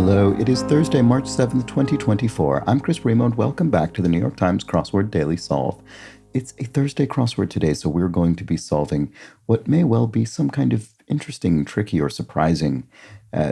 Hello, it is Thursday, March 7th, 2024. I'm Chris Remo, and welcome back to the New York Times Crossword Daily Solve. It's a Thursday crossword today, so we're going to be solving what may well be some kind of interesting, tricky, or surprising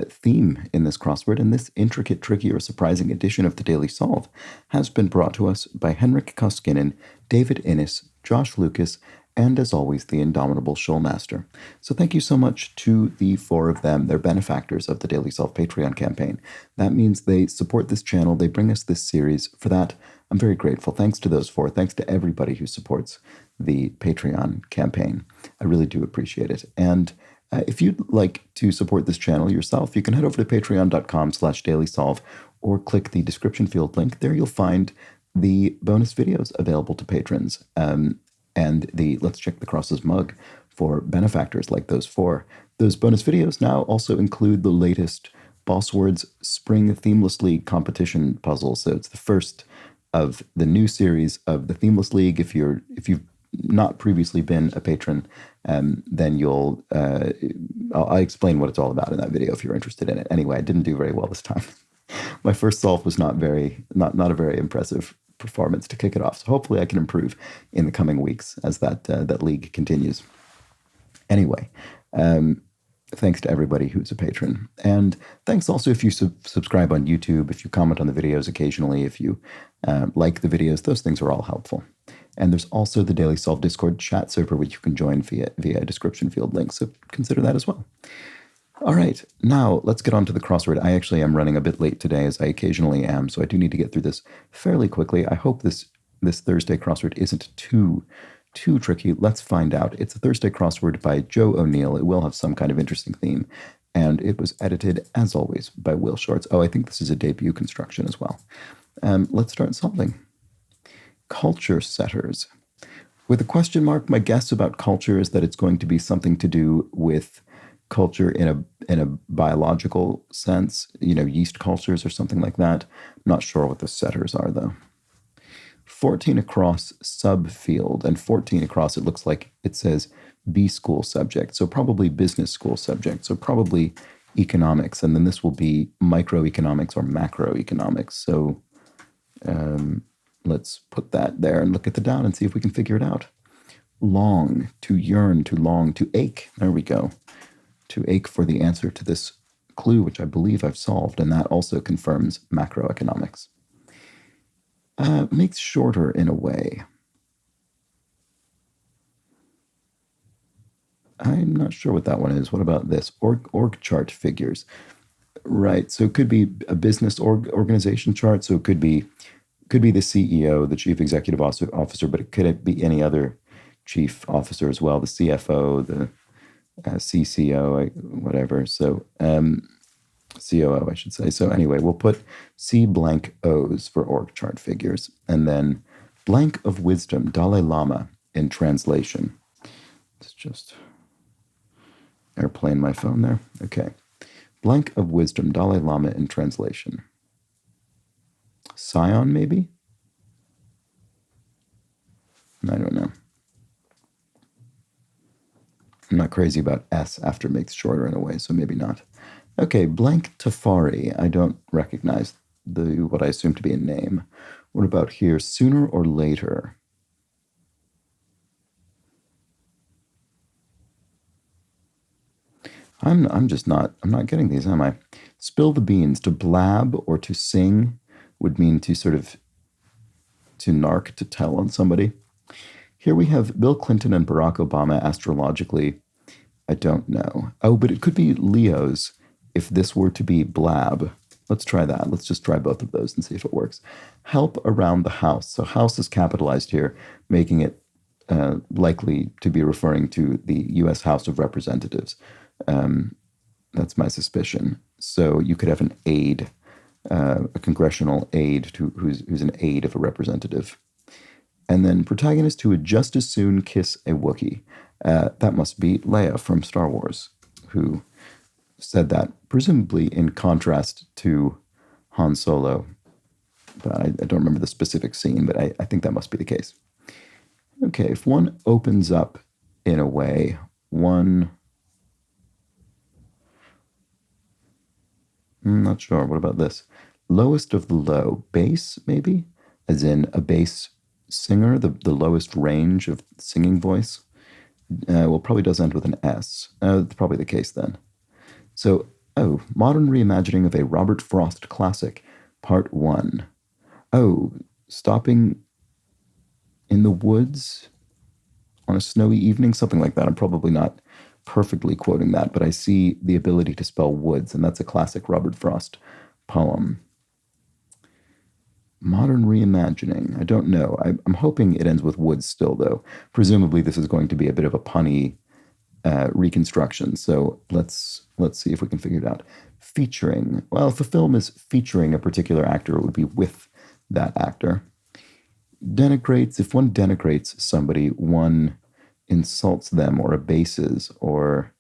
theme in this crossword. And this intricate, tricky, or surprising edition of the Daily Solve has been brought to us by Henrik Koskinen, David Innes, Josh Lucas, and as always, the indomitable Shoalmaster. So thank you so much to the four of them. They're benefactors of the Daily Solve Patreon campaign. That means they support this channel. They bring us this series. For that, I'm very grateful. Thanks to those four. Thanks to everybody who supports the Patreon campaign. I really do appreciate it. And if you'd like to support this channel yourself, you can head over to patreon.com/dailysolve or click the description field link. There you'll find the bonus videos available to patrons. And the Let's Check the Crosses mug for benefactors like those four. Those bonus videos now also include the latest Boss Words Spring Themeless League competition puzzle. So it's the first of the new series of the Themeless League. If you've not previously been a patron, then I'll explain what it's all about in that video if you're interested in it. Anyway, I didn't do very well this time. My first solve was not a very impressive performance to kick it off. So hopefully I can improve in the coming weeks as that league continues. Anyway, thanks to everybody who's a patron. And thanks also if you subscribe on YouTube, if you comment on the videos occasionally, if you like the videos, those things are all helpful. And there's also the Daily Solve Discord chat server, which you can join via a description field link. So consider that as well. All right, now let's get on to the crossword. I actually am running a bit late today, as I occasionally am, so I do need to get through this fairly quickly. I hope this Thursday crossword isn't too tricky. Let's find out. It's a Thursday crossword by Joe O'Neill. It will have some kind of interesting theme, and it was edited, as always, by Will Shorts. Oh, I think this is a debut construction as well. Let's start solving. Culture setters. With a question mark, my guess about culture is that it's going to be something to do with culture in a biological sense, yeast cultures or something like that. I'm not sure what the setters are, though. 14 across subfield, and 14 across, it looks like it says B school subject, so probably business school subject, so probably economics, and then this will be microeconomics or macroeconomics. So let's put that there and look at the down and see if we can figure it out. Long, to yearn, to long, to ache. There we go. To ache for the answer to this clue, which I believe I've solved, and that also confirms macroeconomics. Makes shorter in a way. I'm not sure what that one is. What about this? Org chart figures. Right, so it could be a business organization chart, so it could be the CEO, the chief executive officer, but it could be any other chief officer as well, the CFO, the CCO, whatever. So COO, I should say. So anyway, we'll put C blank O's for org chart figures, and then blank of wisdom, Dalai Lama in translation. Let's just airplane my phone there. Okay. Blank of wisdom, Dalai Lama in translation. Scion, maybe? I don't know. I'm not crazy about S after it makes shorter in a way, so maybe not. Okay, blank Tafari. I don't recognize what I assume to be a name. What about here? Sooner or later? I'm not getting these, am I? Spill the beans. To blab or to sing would mean to sort of to narc, to tell on somebody. Here we have Bill Clinton and Barack Obama astrologically. I don't know. Oh, but it could be Leo's if this were to be blab. Let's try that. Let's just try both of those and see if it works. Help around the house. So house is capitalized here, making it likely to be referring to the U.S. House of Representatives. That's my suspicion. So you could have an aide, a congressional aide who's an aide of a representative. And then protagonist who would just as soon kiss a Wookiee. That must be Leia from Star Wars, who said that, presumably in contrast to Han Solo. But I don't remember the specific scene, but I think that must be the case. Okay, if one opens up in a way, one Not sure. What about this? Lowest of the low. Bass, maybe? As in a bass singer, the lowest range of singing voice. Well, probably does end with an S. That's probably the case then. So, modern reimagining of a Robert Frost classic, part one. Oh, stopping in the woods on a snowy evening, something like that. I'm probably not perfectly quoting that, but I see the ability to spell woods, and that's a classic Robert Frost poem. Modern reimagining. I don't know. I'm hoping it ends with woods still, though. Presumably, this is going to be a bit of a punny reconstruction. So let's see if we can figure it out. Featuring. Well, if the film is featuring a particular actor, it would be with that actor. Denigrates. If one denigrates somebody, one insults them or abases, or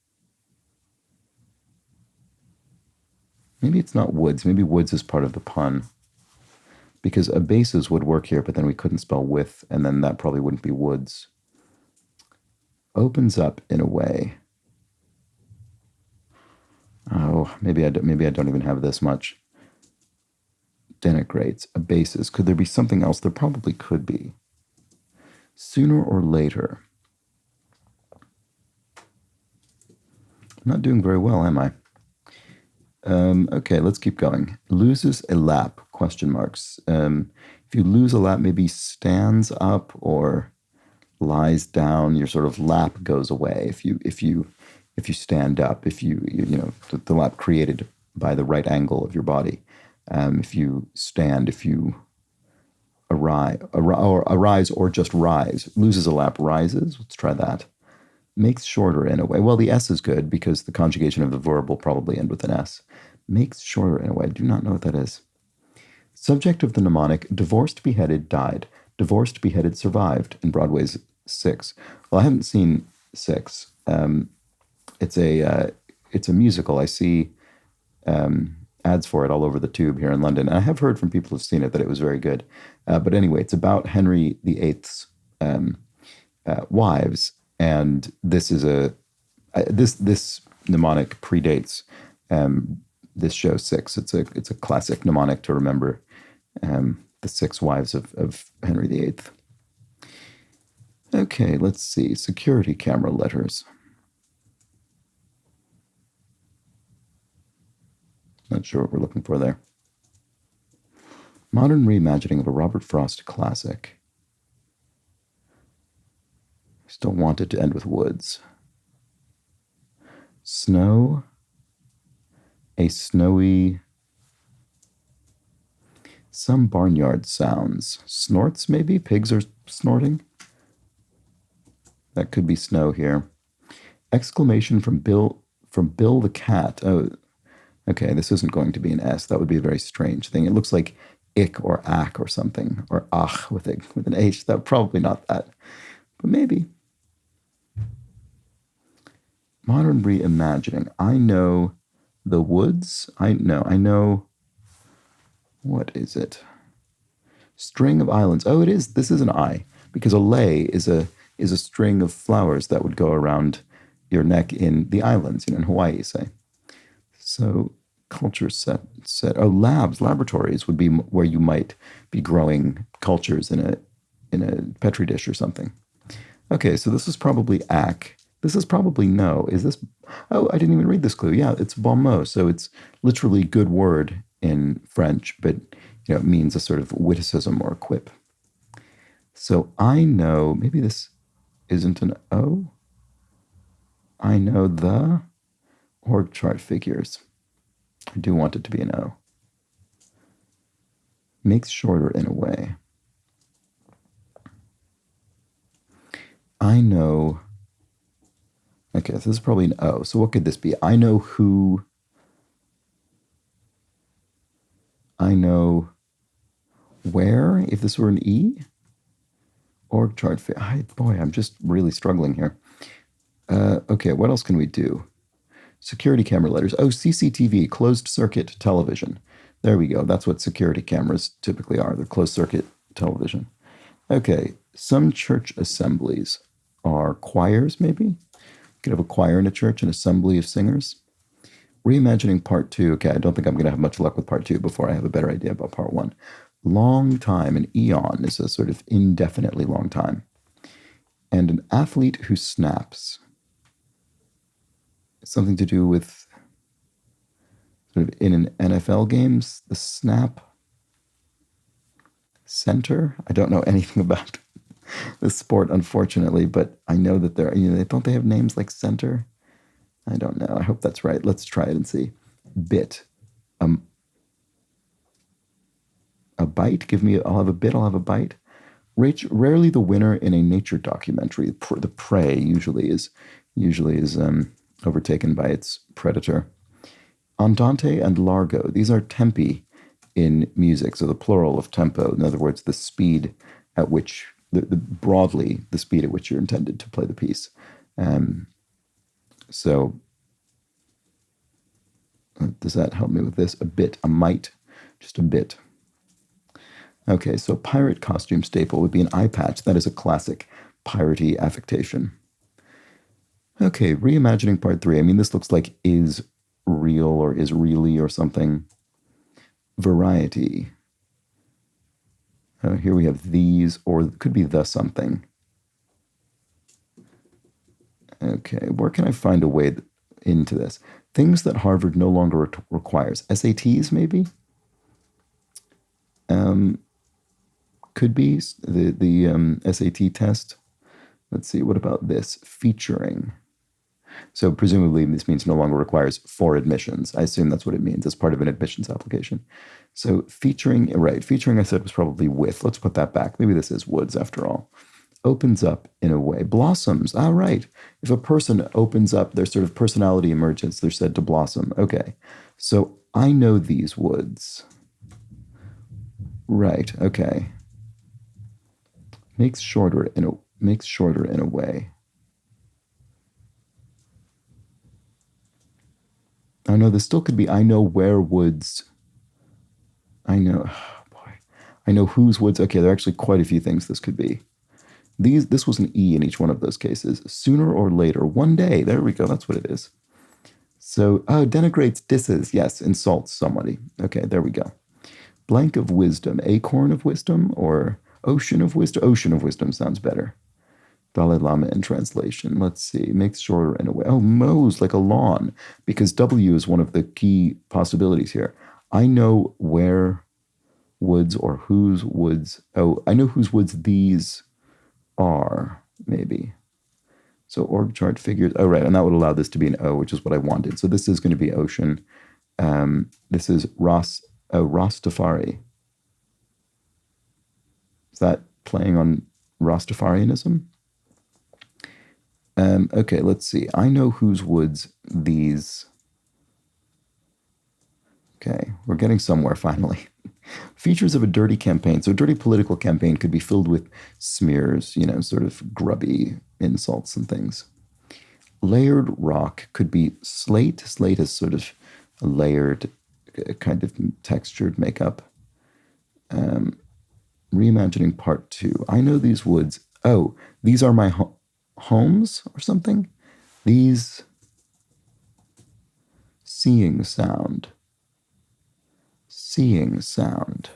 maybe it's not woods. Maybe woods is part of the pun. Because abases would work here, but then we couldn't spell with, and then that probably wouldn't be woods. Opens up in a way. Oh, maybe I don't even have this much. Denigrates, abases. Could there be something else? There probably could be. Sooner or later. I'm not doing very well, am I? Okay, let's keep going. Loses a lap, question marks. If you lose a lap, maybe stands up or lies down, your sort of lap goes away. If you stand up, if you know, the lap created by the right angle of your body. If you stand, if you arise or just rise. Loses a lap, rises. Let's try that. Makes shorter in a way. Well, the S is good because the conjugation of the verb will probably end with an S. Makes shorter in a way. I do not know what that is. Subject of the mnemonic, divorced, beheaded, died. Divorced, beheaded, survived in Broadway's Six. Well, I haven't seen Six. It's a musical. I see ads for it all over the tube here in London. And I have heard from people who've seen it that it was very good. But anyway, it's about Henry VIII's wives. And this is this mnemonic predates this show Six. It's a classic mnemonic to remember the six wives of Henry VIII. Okay, let's see. Security camera letters. Not sure what we're looking for there. Modern reimagining of a Robert Frost classic. Still want it to end with woods. Snow. A snowy. Some barnyard sounds. Snorts, maybe? Pigs are snorting? That could be snow here. Exclamation from Bill the cat. Oh, okay, this isn't going to be an S. That would be a very strange thing. It looks like ick or ack or something, or ach with an H. That probably not that, but maybe. Modern reimagining. I know the woods. I know. What is it? String of islands. Oh, it is. This is an I, because a lei is a string of flowers that would go around your neck in the islands, in Hawaii, say. So culture set. Oh, laboratories would be where you might be growing cultures in a petri dish or something. Okay, so this is probably ack. This is probably no. Is this? Oh, I didn't even read this clue. Yeah, it's bon mot. So it's literally good word in French, but it means a sort of witticism or a quip. So I know, maybe this isn't an O. I know the org chart figures. I do want it to be an O. Makes shorter in a way. I know. Okay, so this is probably an O. So what could this be? I know who. I know where, if this were an E. Org chart. Boy, I'm just really struggling here. Okay, what else can we do? Security camera letters. Oh, CCTV, closed circuit television. There we go. That's what security cameras typically are. They're closed circuit television. Okay, some church assemblies are choirs, maybe? You could have a choir in a church, an assembly of singers. Reimagining part two. Okay, I don't think I'm going to have much luck with part two before I have a better idea about part one. Long time, an eon is a sort of indefinitely long time. And an athlete who snaps. Something to do with sort of in an NFL games, the snap center. I don't know anything about the sport, unfortunately, but I know that don't they have names like center? I don't know. I hope that's right. Let's try it and see. Bit. Um, a bite? I'll have a bit, I'll have a bite. Rarely the winner in a nature documentary. The prey usually is overtaken by its predator. Andante and largo. These are tempi in music, so the plural of tempo. In other words, the speed at which, broadly, the speed at which you're intended to play the piece. So does that help me with this? A bit, a mite, just a bit. Okay, so pirate costume staple would be an eye patch. That is a classic piratey affectation. Okay, reimagining part three. I mean, this looks like is real or is really or something. Variety. Here we have these, or it could be the something. Okay, where can I find a way into this? Things that Harvard no longer requires. SATs, maybe? Could be the SAT test. Let's see, what about this? Featuring. So presumably this means no longer requires for admissions. I assume that's what it means as part of an admissions application. So featuring, right, featuring I said was probably with. Let's put that back. Maybe this is woods after all. Opens up in a way. Blossoms. Ah, right. If a person opens up, their sort of personality emerges. They're said to blossom. Okay. So I know these woods. Right. Okay. Makes shorter in a way. I know this still could be. I know where woods. I know. Oh boy. I know whose woods. Okay, there are actually quite a few things this could be. This was an E in each one of those cases. Sooner or later, one day. There we go. That's what it is. So, denigrates, disses. Yes, insults somebody. Okay, there we go. Blank of wisdom. Acorn of wisdom or ocean of wisdom? Ocean of wisdom sounds better. Dalai Lama in translation. Let's see. Makes shorter in a way. Oh, mows like a lawn, because W is one of the key possibilities here. I know where woods or whose woods. Oh, I know whose woods these are, maybe. So org chart figures. Oh, right. And that would allow this to be an O, which is what I wanted. So this is going to be ocean. This is Rastafari. Is that playing on Rastafarianism? Okay, let's see. I know whose woods these. Okay, we're getting somewhere finally. Features of a dirty campaign. So a dirty political campaign could be filled with smears, sort of grubby insults and things. Layered rock could be slate. Slate is sort of a layered, kind of textured makeup. Reimagining part two. I know these woods. Oh, these are my homes or something? These. Seeing sound. Seeing sound.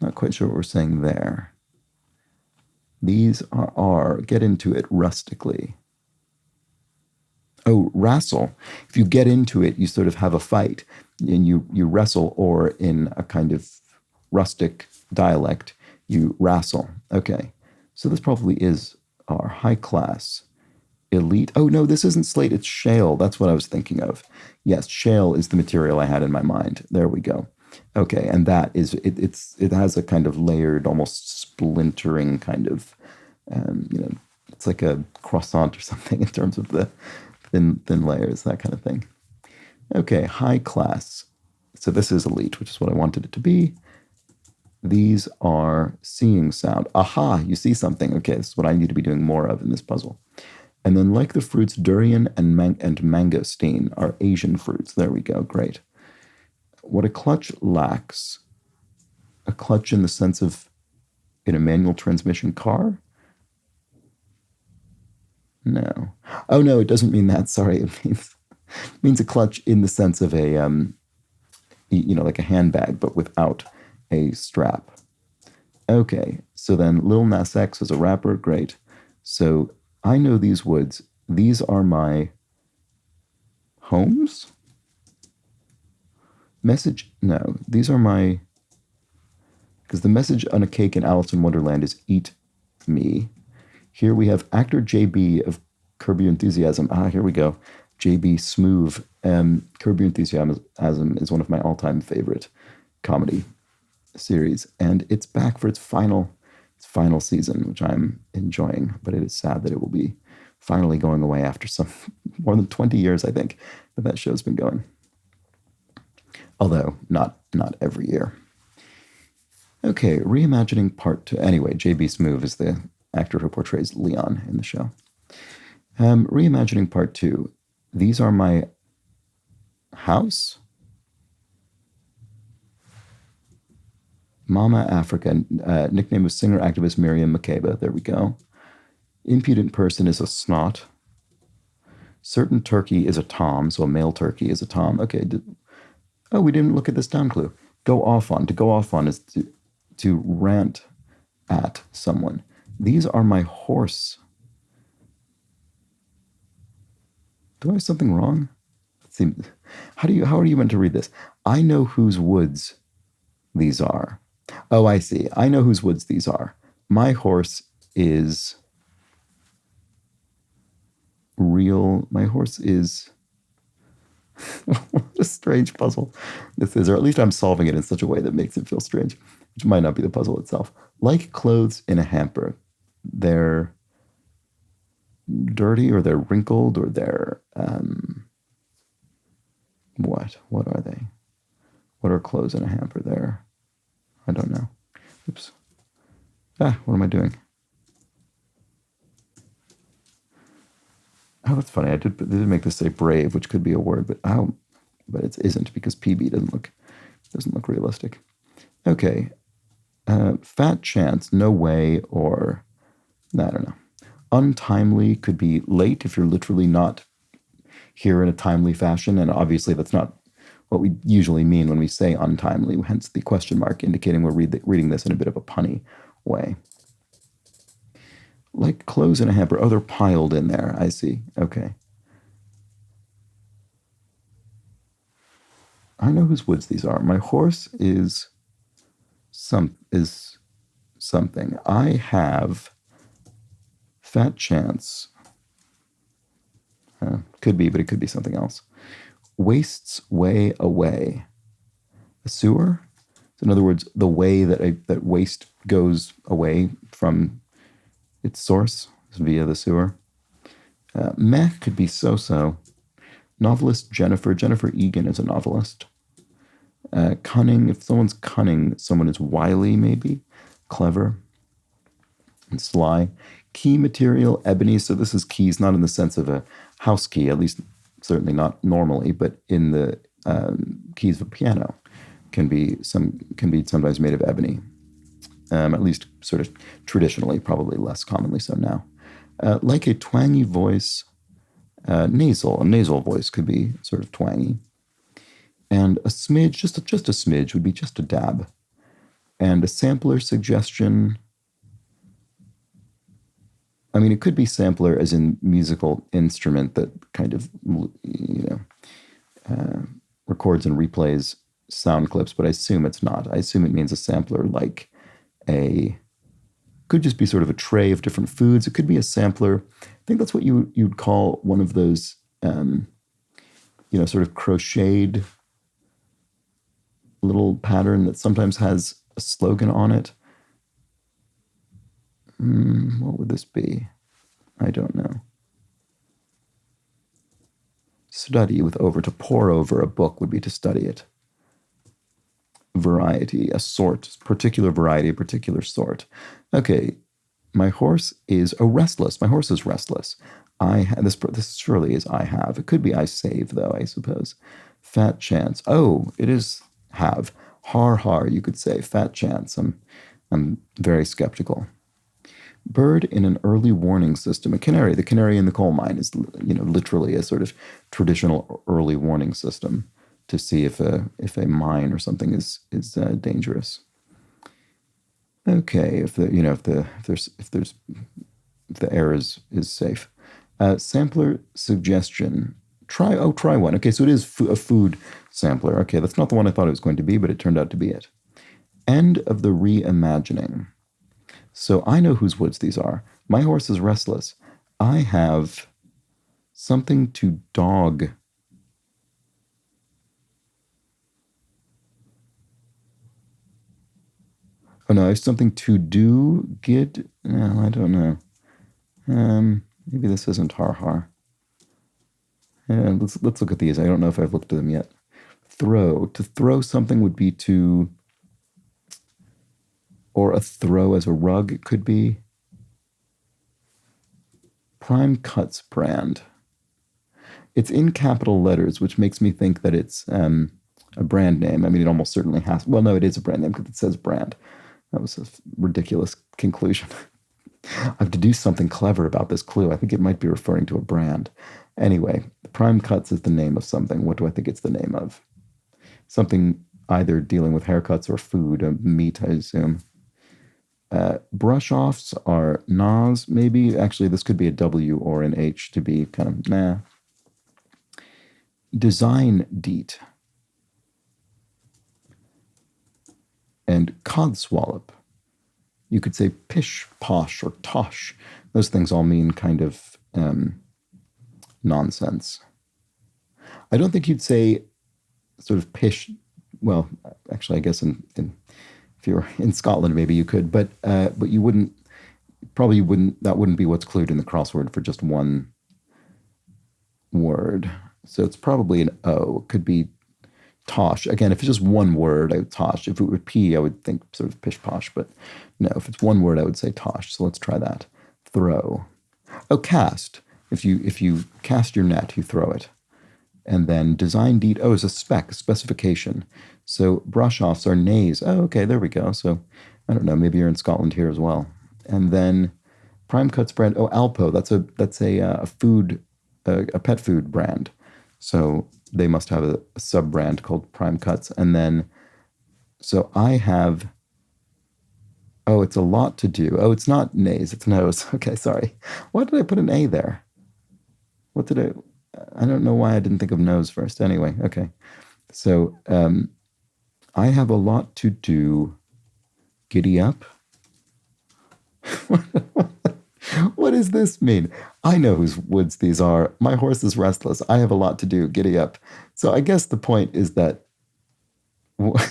Not quite sure what we're saying there. These are get into it rustically. Oh, wrestle. If you get into it, you sort of have a fight and you wrestle, or in a kind of rustic dialect, you wrestle. Okay. So this probably is our high class. Elite. Oh, no, this isn't slate. It's shale. That's what I was thinking of. Yes, shale is the material I had in my mind. There we go. Okay, and that is, it has a kind of layered, almost splintering kind of, it's like a croissant or something in terms of the thin layers, that kind of thing. Okay, high class. So this is elite, which is what I wanted it to be. These are seeing sound. Aha, you see something. Okay, this is what I need to be doing more of in this puzzle. And then like the fruits, durian and mangosteen are Asian fruits. There we go. Great. What a clutch lacks. A clutch in the sense of in a manual transmission car? No. Oh, no, it doesn't mean that. Sorry. It means Means a clutch in the sense of a like a handbag, but without a strap. Okay, so then Lil Nas X is a rapper. Great. So I know these woods. These are my homes? Message? No, these are my. Because the message on a cake in Alice in Wonderland is eat me. Here we have actor JB of Curb Your Enthusiasm. Here we go. JB Smoove. Curb Your Enthusiasm is one of my all-time favorite comedy series, and it's back for its final season, which I'm enjoying. But it is sad that it will be finally going away after some more than 20 years, I think, that show's been going. Although not every year. Okay, Reimagining Part 2. Anyway, J.B. Smoove is the actor who portrays Leon in the show. Reimagining Part 2. These are my house? Mama Africa, nickname of singer-activist Miriam Makeba. There we go. Impudent person is a snot. Certain turkey is a tom, so a male turkey is a tom. Okay. We didn't look at this down clue. To go off on is to rant at someone. These are my horse. Do I have something wrong? How are you meant to read this? I know whose woods these are. Oh, I see. I know whose woods these are. My horse is real. My horse is. What a strange puzzle this is, or at least I'm solving it in such a way that makes it feel strange, which might not be the puzzle itself. Like clothes in a hamper, they're dirty, or they're wrinkled, or they're what are they? What are clothes in a hamper? I don't know. Oops. What am I doing? Oh, that's funny. I did make this say brave, which could be a word, but it isn't, because PB doesn't look realistic. Okay. Fat chance, no way, or I don't know. Untimely could be late if you're literally not here in a timely fashion, and obviously that's not what we usually mean when we say untimely, hence the question mark indicating we're reading this in a bit of a punny way. Like clothes in a hamper. Oh, they're piled in there. I see. Okay. I know whose woods these are. My horse is something. I have fat chance. Could be, but it could be something else. Wastes way away. A sewer? So in other words, the way that waste goes away from its source is via the sewer. Meh could be so-so. Novelist Jennifer Egan is a novelist. Cunning, if someone's cunning, someone is wily, maybe. Clever. And sly. Key material, ebony. So this is keys, not in the sense of a house key, at least certainly not normally, but in the keys of a piano can be sometimes made of ebony. At least sort of traditionally, probably less commonly so now. Like a twangy voice, a nasal voice could be sort of twangy. And a smidge, just a smidge would be just a dab. And a sampler suggestion, I mean, it could be sampler as in musical instrument that kind of, records and replays sound clips, but I assume it's not. I assume it means a sampler like could just be sort of a tray of different foods. It could be a sampler. I think that's what you'd call one of those, sort of crocheted little pattern that sometimes has a slogan on it. What would this be? I don't know. Study with over. To pore over a book would be to study it. Variety, a sort, particular variety, a particular sort. Okay, my horse is restless. My horse is restless. This surely is I have. It could be I save, though, I suppose. Fat chance. Oh, it is have. Har, you could say. Fat chance. I'm very skeptical. Bird in an early warning system. A canary. The canary in the coal mine is, literally a sort of traditional early warning system to see if a mine or something is dangerous. Okay, if the air is safe. Sampler suggestion. Try one. Okay, so it is a food sampler. Okay, that's not the one I thought it was going to be, but it turned out to be it. End of the reimagining. So I know whose woods these are. My horse is restless. I have something to dog. Oh no, I have something to do. Gid? No, I don't know. Maybe this isn't har har. Let's look at these. I don't know if I've looked at them yet. Throw. To throw something would be to, or a throw as a rug it could be. Prime Cuts brand. It's in capital letters, which makes me think that it's a brand name. I mean, it almost certainly has. Well, no, it is a brand name because it says brand. That was a ridiculous conclusion. I've deduced something clever about this clue. I think it might be referring to a brand. Anyway, Prime Cuts is the name of something. What do I think it's the name of? Something either dealing with haircuts or food, meat, I assume. Brush offs are Nas, maybe. Actually, this could be a W or an H to be kind of nah. Design deet. And codswallop. You could say pish, posh, or tosh. Those things all mean kind of nonsense. I don't think you'd say sort of pish. Well, actually, I guess if you're in Scotland, maybe you could, but you wouldn't. Probably wouldn't. That wouldn't be what's clued in the crossword for just one word. So it's probably an O. It could be tosh. Again, if it's just one word, I would tosh. If it were P, I would think sort of pish posh. But no, if it's one word, I would say tosh. So let's try that. Throw. Oh, cast. If you cast your net, you throw it. And then design deed. Oh, is a specification. So brush offs are nays. Oh, okay, there we go. So I don't know. Maybe you're in Scotland here as well. And then Prime Cuts brand. Oh, Alpo. That's a food, a pet food brand. So they must have a sub brand called Prime Cuts. And then, so I have. Oh, it's a lot to do. Oh, it's not nays. It's nose. Okay, sorry. Why did I put an A there? What did I don't know why I didn't think of nose first. Anyway, okay. So I have a lot to do. Giddy up. What does this mean? I know whose woods these are. My horse is restless. I have a lot to do. Giddy up. So I guess the point is that what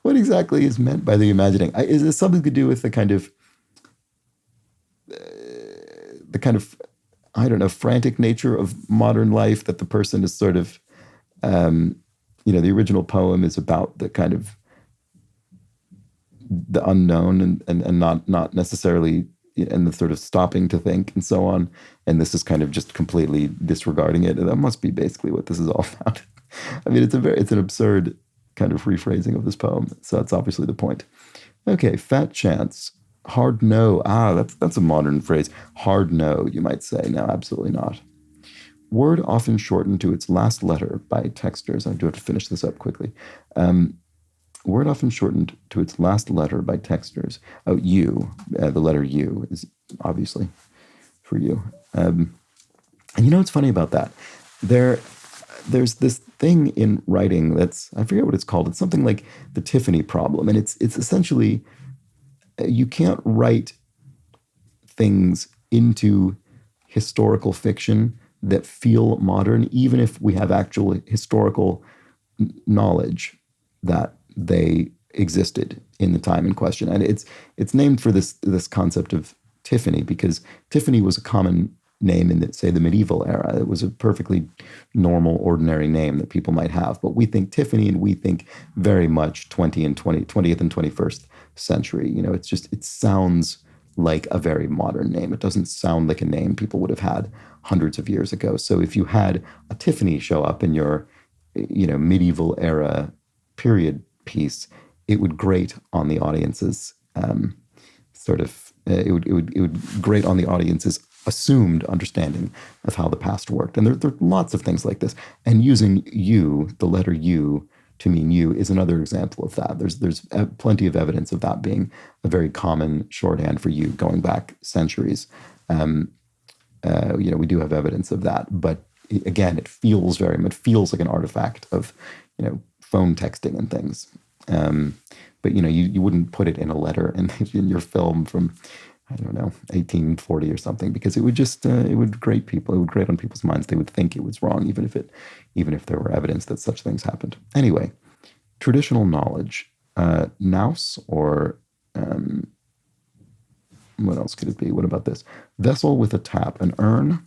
exactly is meant by the imagining? Is this something to do with the kind of I don't know, frantic nature of modern life, that the person is sort of, the original poem is about the kind of the unknown and not necessarily, and the sort of stopping to think and so on. And this is kind of just completely disregarding it. And that must be basically what this is all about. I mean, it's an absurd kind of rephrasing of this poem. So that's obviously the point. Okay, fat chance. Hard no. That's a modern phrase. Hard no, you might say. No, absolutely not. Word often shortened to its last letter by texters. I do have to finish this up quickly. Word often shortened to its last letter by texters. Oh, U. The letter U is obviously for you. And what's funny about that? There's this thing in writing that's, I forget what it's called. It's something like the Tiffany problem. And it's essentially, you can't write things into historical fiction that feel modern, even if we have actual historical knowledge that they existed in the time in question. And it's named for this concept of Tiffany, because Tiffany was a common name in, say, the medieval era. It was a perfectly normal, ordinary name that people might have. But we think Tiffany, and we think very much 20th and 21st century. It sounds like a very modern name. It doesn't sound like a name people would have had hundreds of years ago. So if you had a Tiffany show up in your, medieval era period piece, it would grate on the audience's sort of it would grate on the audience's assumed understanding of how the past worked. And there are lots of things like this. And using you, the letter U, to mean you is another example of that. There's plenty of evidence of that being a very common shorthand for you going back centuries. We do have evidence of that, but again, it feels like an artifact of, phone texting and things. But you wouldn't put it in a letter in your film from, I don't know, 1840 or something, because it would just it would grate people. It would grate on people's minds. They would think it was wrong, even if there were evidence that such things happened. Anyway, traditional knowledge, nous, or what else could it be? What about this? Vessel with a tap, an urn.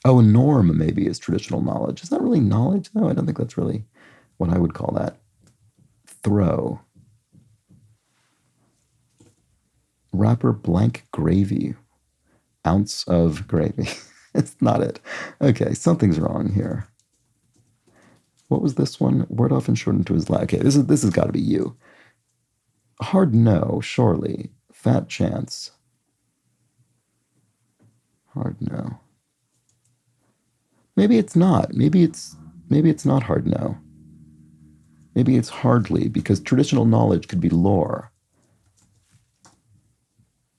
Oh, a norm maybe is traditional knowledge. Is that really knowledge? No, I don't think that's really what I would call that. Throw. Wrapper blank gravy. Ounce of gravy. It's not it. Okay, something's wrong here. What was this one? Word often shortened to his last. Okay, this has got to be you. Hard no, surely. Fat chance. Hard no. Maybe it's not. Maybe it's not hard no. Maybe it's hardly, because traditional knowledge could be lore.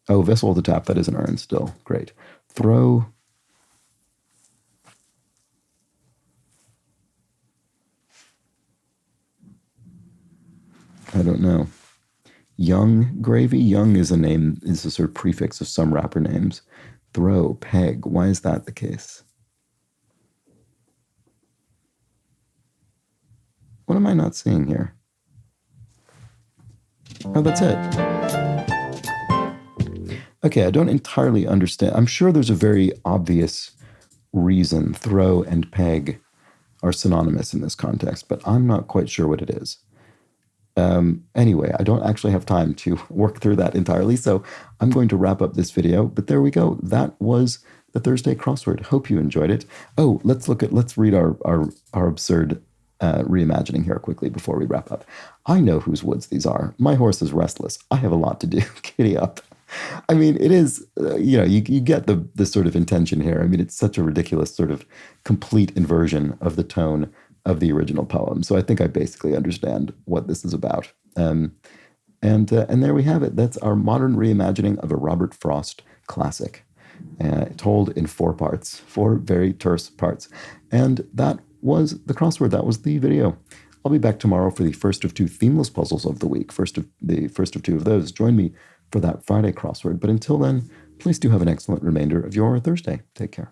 Oh, vessel with a tap, that is an urn still. Great. Throw. I don't know. Young gravy. Young is a sort of prefix of some rapper names. Throw, peg. Why is that the case? What am I not seeing here? Oh, that's it. Okay, I don't entirely understand. I'm sure there's a very obvious reason throw and peg are synonymous in this context, but I'm not quite sure what it is. Anyway, I don't actually have time to work through that entirely, so I'm going to wrap up this video. But there we go. That was the Thursday crossword. Hope you enjoyed it. Oh, let's read our absurd reimagining here quickly before we wrap up. I know whose woods these are. My horse is restless. I have a lot to do. Giddy up. I mean, it is, you get the sort of intention here. I mean, it's such a ridiculous sort of complete inversion of the tone of the original poem. So I think I basically understand what this is about. And there we have it. That's our modern reimagining of a Robert Frost classic, told in 4 parts, 4 very terse parts. And that was the crossword. That was the video. I'll be back tomorrow for the first of 2 themeless puzzles of the week. The first of 2 of those. Join me for that Friday crossword. But until then, please do have an excellent remainder of your Thursday. Take care.